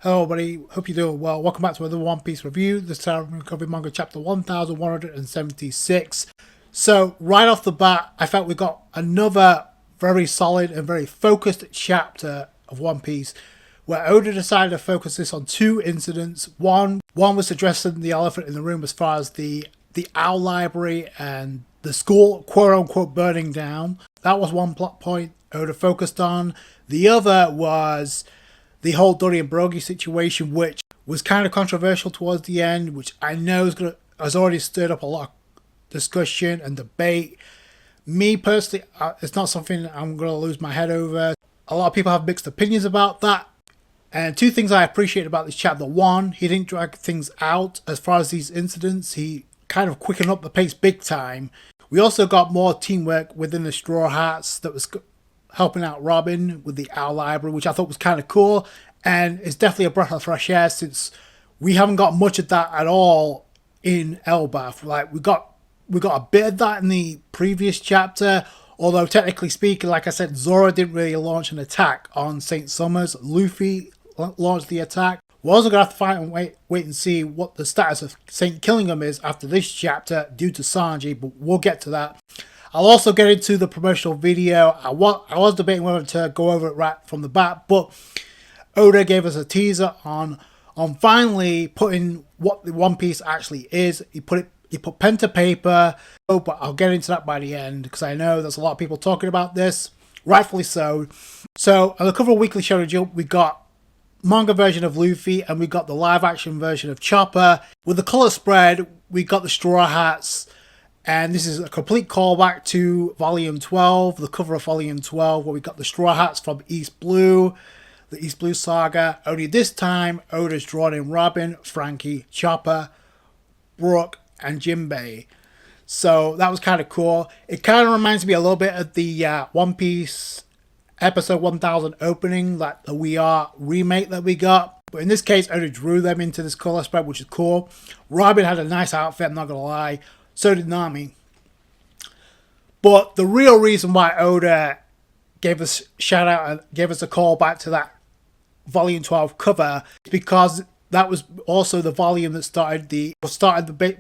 Hello everybody, hope you're doing well. Welcome back to another One Piece review. This time we're covering manga chapter 1176. So right off the bat, I felt we got another very solid and very focused chapter of One Piece where Oda decided to focus this on two incidents. One was addressing the elephant in the room as far as the owl library and the school quote unquote burning down. That was one plot point Oda focused on. The other was the whole Dory and Brogy situation, which was kind of controversial towards the end, which I know has already stirred up a lot of discussion and debate. Me personally, it's not something I'm going to lose my head over. A lot of people have mixed opinions about that. And two things I appreciate about this chapter. One, he didn't drag things out as far as these incidents. He kind of quickened up the pace big time. We also got more teamwork within the Straw Hats that was helping out Robin with the Owl Library, which I thought was kind of cool. And it's definitely a breath of fresh air since we haven't got much of that at all in Elbaf. Like we got a bit of that in the previous chapter, although technically speaking, like I said, Zoro didn't really launch an attack on Saint Summers. Luffy launched the attack. We're also going to have to fight and wait and see what the status of Saint Killingham is after this chapter due to Sanji, but we'll get to that. I'll also get into the promotional video. I was debating whether to go over it right from the bat, but Oda gave us a teaser on finally putting what the One Piece actually is. He put pen to paper. Oh, but I'll get into that by the end because I know there's a lot of people talking about this, rightfully so. So on the cover of Weekly Shonen Jump, we got manga version of Luffy and we got the live action version of Chopper. With the color spread, we got the Straw Hats. And this is a complete callback to Volume 12, the cover of Volume 12, where we got the Straw Hats from East Blue, the East Blue Saga. Only this time, Oda's drawn in Robin, Franky, Chopper, Brook, and Jinbei. So that was kind of cool. It kind of reminds me a little bit of the One Piece episode 1000 opening, like the We Are remake that we got. But in this case, Oda drew them into this color spread, which is cool. Robin had a nice outfit, I'm not going to lie. So did Nami. But the real reason why Oda gave us shout out and gave us a call back to that Volume 12 cover is because that was also the volume that started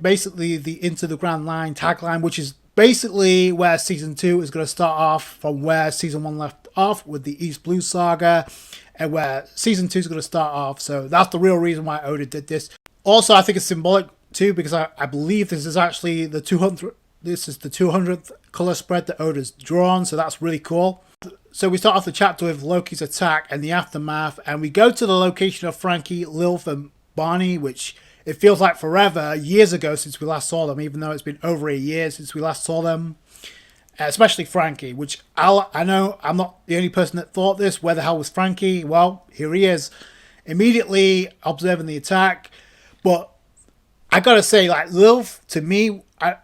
basically the Into the Grand Line tagline, which is basically where Season 2 is going to start off from where Season 1 left off with the East Blue Saga and where Season 2 is going to start off. So that's the real reason why Oda did this. Also, I think it's symbolic too, because I believe this is actually the 200th color spread that Oda's drawn, so that's really cool. So we start off the chapter with Loki's attack and the aftermath, and we go to the location of Franky, Lilth, and Barney, which it feels like forever, years ago since we last saw them, even though it's been over a year since we last saw them. Especially Franky, which I know I'm not the only person that thought this. Where the hell was Franky? Well, here he is, immediately observing the attack, but I gotta say, like, Lilth, to me, I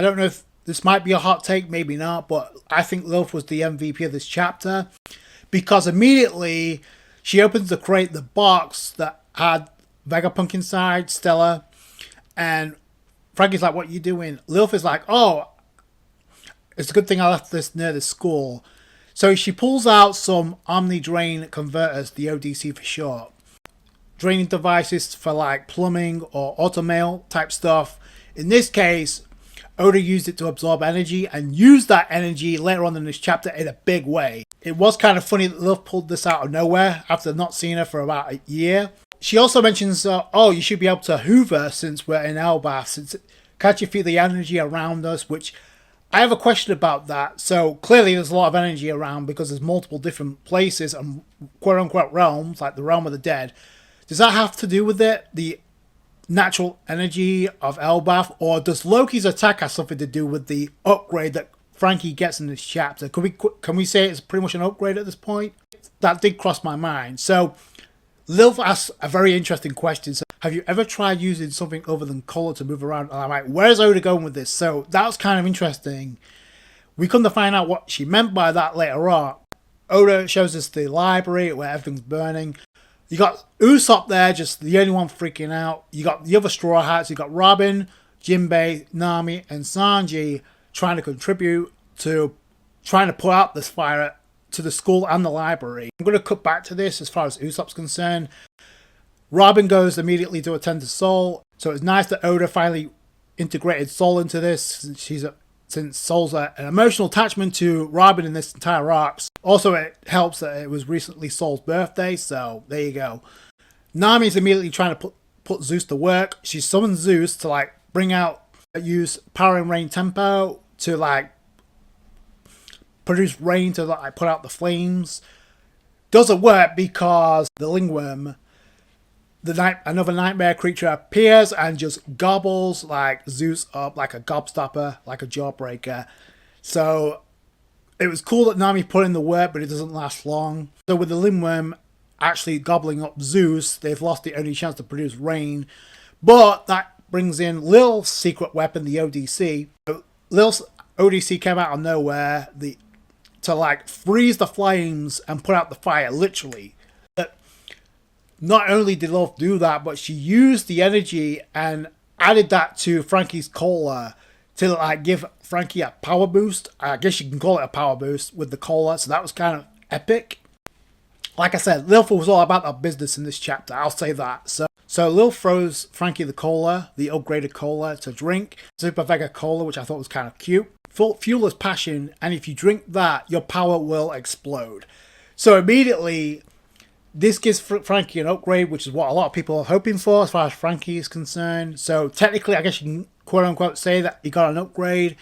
don't know if this might be a hot take, maybe not, but I think Lilth was the MVP of this chapter because immediately she opens the box that had Vegapunk inside, Stella, and Franky's like, "What are you doing?" Lilth is like, "Oh, it's a good thing I left this near the school." So she pulls out some Omni Drain converters, the ODC for short. Draining devices for like plumbing or automail type stuff. In this case, Oda used it to absorb energy and used that energy later on in this chapter in a big way. It was kind of funny that Lilith pulled this out of nowhere after not seeing her for about a year. She also mentions, oh, you should be able to hoover since we're in Elbaf. Can't you feel the energy around us? Which I have a question about that. So clearly there's a lot of energy around because there's multiple different places and quote unquote realms, like the realm of the dead. Does that have to do with it, the natural energy of Elbaf, or does Loki's attack have something to do with the upgrade that Franky gets in this chapter? Can we say it's pretty much an upgrade at this point? That did cross my mind. So Lilth asks a very interesting question. So, have you ever tried using something other than color to move around? And I'm like, where's Oda going with this? So that was kind of interesting. We come to find out what she meant by that later on. Oda shows us the library where everything's burning. You got Usopp there, just the only one freaking out. You got the other Straw Hats. You got Robin, Jinbei, Nami, and Sanji trying to contribute to trying to put out this fire to the school and the library. I'm going to cut back to this as far as Usopp's concerned. Robin goes immediately to attend to Sol, so it's nice that Oda finally integrated Sol into this, since Sol's an emotional attachment to Robin in this entire arc. Also, it helps that it was recently Sol's birthday, so there you go. Nami's immediately trying to put Zeus to work. She summons Zeus to like use power and rain tempo to like produce rain to like put out the flames. Doesn't work because the lingworm, another nightmare creature, appears and just gobbles like Zeus up like a gobstopper, like a jawbreaker. So it was cool that Nami put in the work, but it doesn't last long. So with the lingworm actually gobbling up Zeus, they've lost the only chance to produce rain. But that brings in Lilth's secret weapon, the ODC. So Lilth's ODC came out of nowhere to like freeze the flames and put out the fire, literally. Not only did Lilth do that, but she used the energy and added that to Franky's cola to like give Franky a power boost. I guess you can call it a power boost with the cola, so that was kind of epic. Like I said, Lilth was all about that business in this chapter, I'll say that. So Lilth throws Franky the cola, the upgraded cola, to drink. Super Vega Cola, which I thought was kind of cute. Fuel is passion, and if you drink that, your power will explode. So immediately, this gives Franky an upgrade, which is what a lot of people are hoping for as far as Franky is concerned. So technically, I guess you can quote-unquote say that he got an upgrade.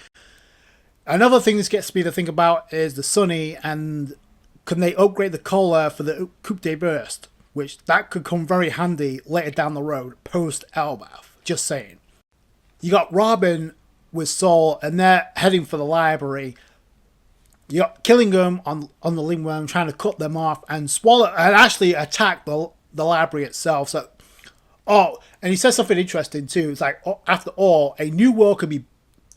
Another thing this gets me to think about is the Sunny, and can they upgrade the cola for the Coupe de Burst? Which that could come very handy later down the road, post-Elbaf. Just saying. You got Robin with Sol, and they're heading for the library. You got Killingham on the lingworm trying to cut them off and swallow and actually attack the library itself. So, and he says something interesting too. It's like, after all, a new world can be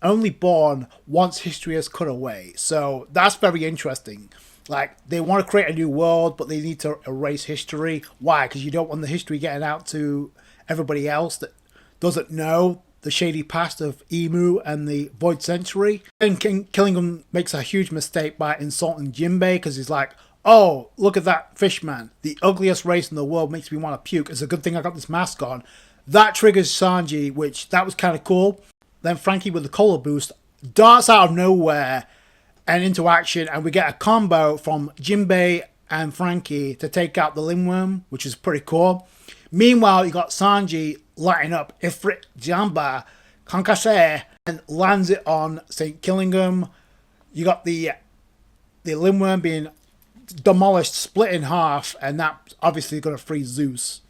only born once history is cut away. So that's very interesting. Like, they want to create a new world, but they need to erase history. Why? Because you don't want the history getting out to everybody else that doesn't know the shady past of Emu and the Void Century. And Killingham makes a huge mistake by insulting Jinbei, because he's like, oh, look at that fishman. The ugliest race in the world, makes me want to puke. It's a good thing I got this mask on. That triggers Sanji, which that was kind of cool. Then Franky with the cola boost darts out of nowhere and into action, and we get a combo from Jinbei and Franky to take out the lingworm, which is pretty cool. Meanwhile, you got Sanji lighting up Ifrit Jamba Kankase and lands it on St. Killingham. You got the lingworm being demolished, split in half, and that's obviously going to free Zeus.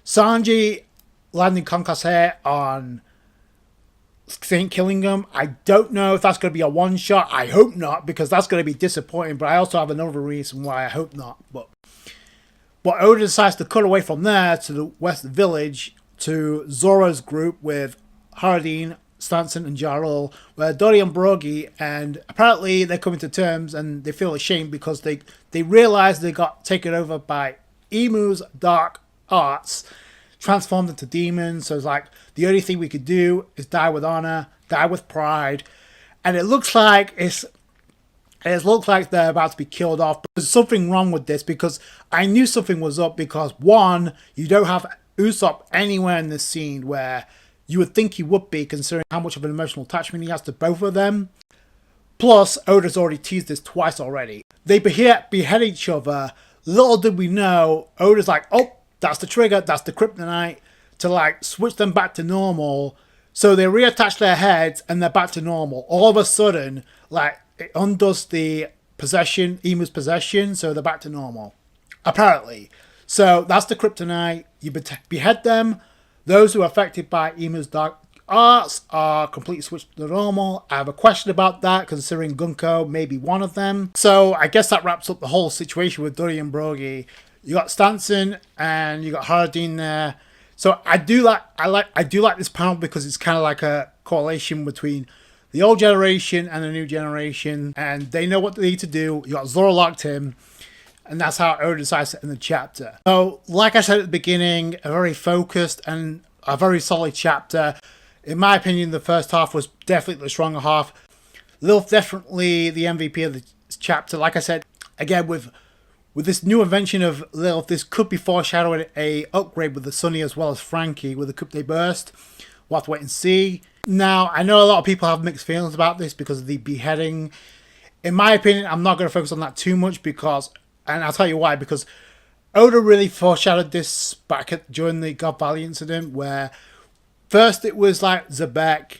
Sanji landing Kankase on St. Killingham. I don't know if that's going to be a one-shot. I hope not, because that's going to be disappointing, but I also have another reason why I hope not. But Oda decides to cut away from there to the West Village to Zoro's group with Hardin, Stanson, and Jarl, where Dory and Brogy, and apparently they're coming to terms and they feel ashamed because they realize they got taken over by Emu's dark arts, transformed into demons. So it's like, the only thing we could do is die with honor, die with pride, and it looks like they're about to be killed off. But there's something wrong with this, because I knew something was up, because one, you don't have Usopp anywhere in this scene where you would think he would be, considering how much of an emotional attachment he has to both of them. Plus, Oda's already teased this twice already. They behead each other. Little did we know, Oda's like, oh, that's the trigger, that's the kryptonite, to like switch them back to normal. So they reattach their heads and they're back to normal. All of a sudden, like, it undoes the possession, Emu's possession, so they're back to normal. Apparently. So that's the kryptonite. You behead them. Those who are affected by Emu's dark arts are completely switched to normal. I have a question about that, considering Gunko may be one of them. So I guess that wraps up the whole situation with Dory and Brogy. You got Stanson and you got Hardin there. So I do like this panel, because it's kind of like a correlation between the old generation and the new generation, and they know what they need to do. You got Zoro locked in, and that's how Oda decides to end the chapter. So, like I said at the beginning, a very focused and a very solid chapter. In my opinion, the first half was definitely the stronger half. Lilth definitely the MVP of the chapter. Like I said, Again, with this new invention of Lilth, this could be foreshadowing a upgrade with the Sunny as well as Franky with the Coupe de Burst. We'll have to wait and see. Now, I know a lot of people have mixed feelings about this because of the beheading. In my opinion, I'm not going to focus on that too much because, and I'll tell you why, because Oda really foreshadowed this back during the God Valley incident, where first it was like Zebek.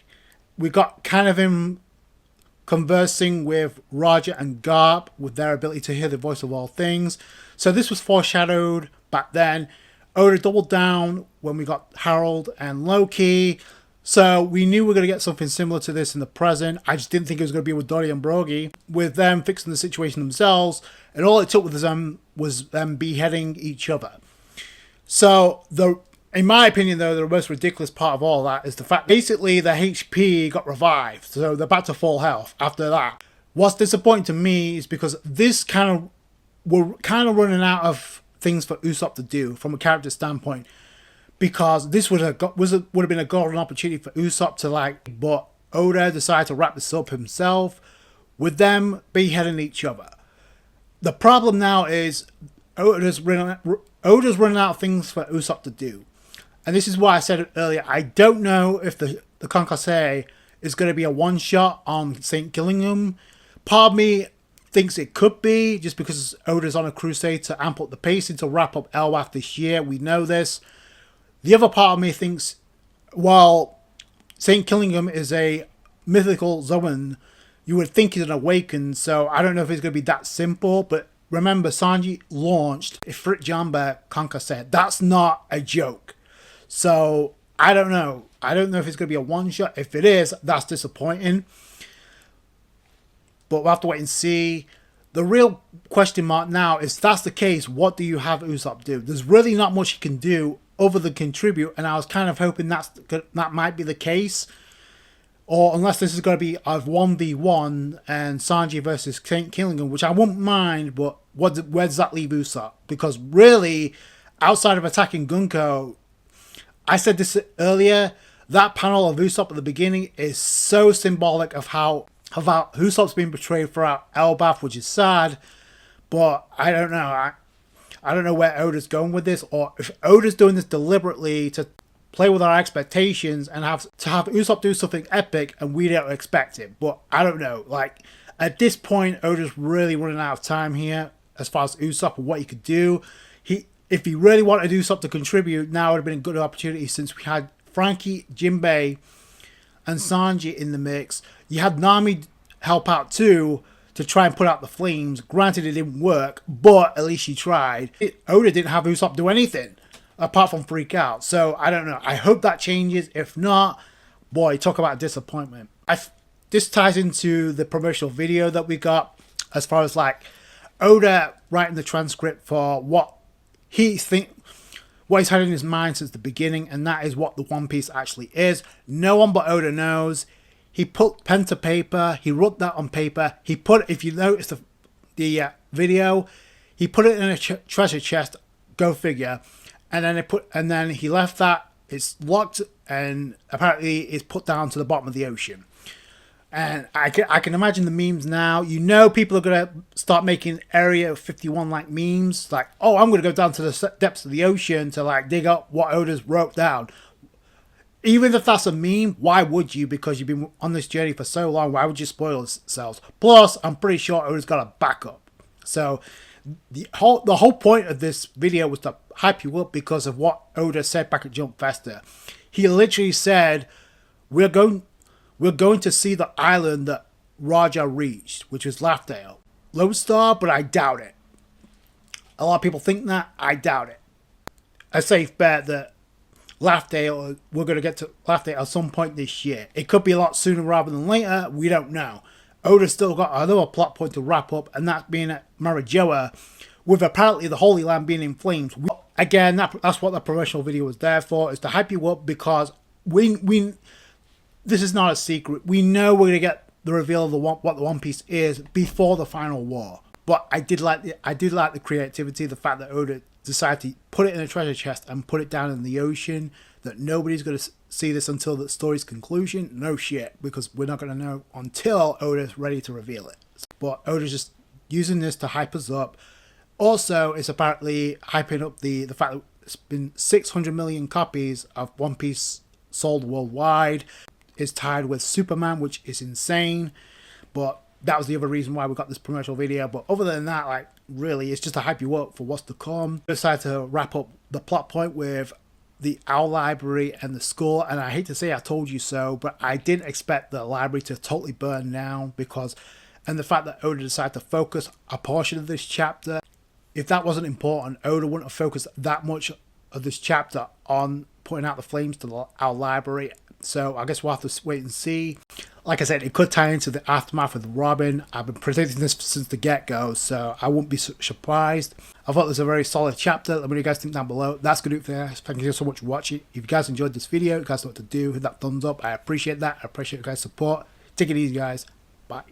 We got kind of him conversing with Roger and Garp with their ability to hear the voice of all things. So this was foreshadowed back then. Oda doubled down when we got Harold and Loki. So we knew we were going to get something similar to this in the present. I just didn't think it was going to be with Dory and Brogy, with them fixing the situation themselves. And all it took was them beheading each other. So in my opinion, though, the most ridiculous part of all that is the fact basically the HP got revived. So they're back to full health after that. What's disappointing to me is because we're kind of running out of things for Usopp to do from a character standpoint. Because this would have been a golden opportunity for Usopp to but Oda decided to wrap this up himself with them beheading each other. The problem now is Oda's running out of things for Usopp to do. And this is why I said it earlier. I don't know if the Concasse is going to be a one-shot on St. Gillingham. Part of me thinks it could be, just because Oda's on a crusade to amp up the pacing to wrap up Elbaf this year. We know this. The other part of me thinks, while St. Gillingham is a mythical Zoan, you would think he's an awakened, so I don't know if it's going to be that simple, but remember, Sanji launched Ifrit Jamba Concasse. That's not a joke. So, I don't know. I don't know if it's going to be a one-shot. If it is, that's disappointing. But we'll have to wait and see. The real question mark now is, if that's the case, what do you have Usopp do? There's really not much he can do other than contribute, and I was kind of hoping that might be the case. Or unless this is going to be a 1v1 and Sanji versus St. Gillingham, which I wouldn't mind, but where does that leave Usopp? Because really, outside of attacking Gunko, I said this earlier, that panel of Usopp at the beginning is so symbolic of how Usopp's been betrayed throughout Elbaf, which is sad, but I don't know. I don't know where Oda's going with this, or if Oda's doing this deliberately to play with our expectations and have Usopp do something epic and we don't expect it. But I don't know. At this point, Oda's really running out of time here as far as Usopp and what he could do. If he really wanted Usopp to contribute, now would have been a good opportunity, since we had Franky, Jinbei, and Sanji in the mix. You had Nami help out too, to try and put out the flames. Granted, it didn't work, but at least she tried. Oda didn't have Usopp do anything apart from freak out. So I don't know. I hope that changes. If not, boy, talk about disappointment. This ties into the promotional video that we got, as far as Oda writing the transcript for what he's had in his mind since the beginning, and that is what the One Piece actually is. No one but Oda knows. He put pen to paper. He wrote that on paper. If you notice the video, he put it in a treasure chest. Go figure. And then he left that. It's locked, and apparently it's put down to the bottom of the ocean. And I can imagine the memes now. You know, people are gonna start making Area 51 memes. Oh, I'm gonna go down to the depths of the ocean to dig up what Oda's wrote down. Even if that's a meme, why would you? Because you've been on this journey for so long, why would you spoil yourselves? Plus, I'm pretty sure Oda's got a backup. So, the whole point of this video was to hype you up because of what Oda said back at Jump Festa. He literally said, we're going to see the island that Raja reached, which was Laughdale. Lodestar, but I doubt it. A lot of people think that. I doubt it. A safe bet that Laughdale, we're going to get to Laughdale at some point this year. It could be a lot sooner rather than later. We don't know. Oda's still got another plot point to wrap up, and that's being at Marijoa, with apparently the Holy Land being in flames. Again, that's what the promotional video was there for, is to hype you up, because this is not a secret. We know we're going to get the reveal of what the One Piece is before the final war. But I did like the creativity, the fact that Oda decided to put it in a treasure chest and put it down in the ocean, that nobody's going to see this until the story's conclusion. No shit, because we're not going to know until Oda's ready to reveal it. But Oda's just, using this to hype us up. Also, it's apparently hyping up the fact that it's been 600 million copies of One Piece sold worldwide. It's tied with Superman, which is insane. But that was the other reason why we got this promotional video. But other than that, like, really, it's just to hype you up for what's to come. I decided to wrap up the plot point with the Owl Library and the school. And I hate to say I told you so, but I didn't expect the library to totally burn down because... And the fact that Oda decided to focus a portion of this chapter, if that wasn't important, Oda wouldn't have focused that much of this chapter on putting out the flames to our library. So I guess we'll have to wait and see. Like I said, it could tie into the aftermath with Robin. I've been predicting this since the get-go, so I wouldn't be surprised. I thought it was a very solid chapter. Let me know what you guys think down below. That's going to do it for this. Thank you so much for watching. If you guys enjoyed this video, you guys know what to do. Hit that thumbs up. I appreciate that. I appreciate you guys' support. Take it easy, guys. Bye.